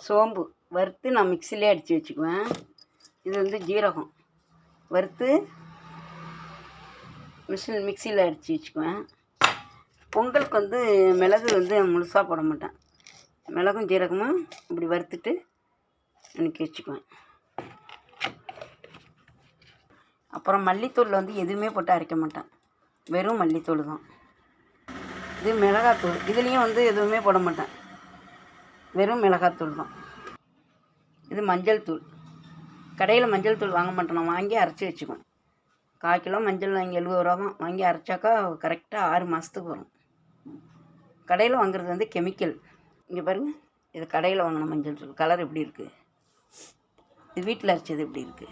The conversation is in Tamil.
சோம்பு வறுத்து நான் மிக்சிலே அடித்து வச்சுக்குவேன். இது வந்து ஜீரகம் வறுத்து மிக்சியில் அடித்து வச்சுக்குவேன். பொங்கலுக்கு வந்து மிளகு வந்து முழுசாக போட மாட்டேன். மிளகும் ஜீரகமும் இப்படி வறுத்துட்டு எனக்கு வச்சுக்குவேன். அப்புறம் மல்லித்தூள் வந்து எதுவுமே போட்டு அரைக்க மாட்டேன், வெறும் மல்லித்தூள் தான். இது மிளகாத்தூள், இதுலேயும் வந்து எதுவுமே போட மாட்டேன், வெறும் மிளகாத்தூள் தான். இது மஞ்சள் தூள். கடையில் மஞ்சள் தூள் வாங்க மாட்டேன், நான் வாங்கி அரைச்சி வச்சுக்குவேன். 1/4 கிலோ மஞ்சள் வாங்கி 70 ரூபா தான். வாங்கி அரைச்சாக்கா கரெக்டாக 6 மாதத்துக்கு வரும். கடையில் வாங்குறது வந்து கெமிக்கல். இங்கே பாருங்கள், இது கடையில் வாங்கின மஞ்சள் தூள். கலர் எப்படி இருக்குது, இது வீட்டில் அரைச்சது எப்படி இருக்குது.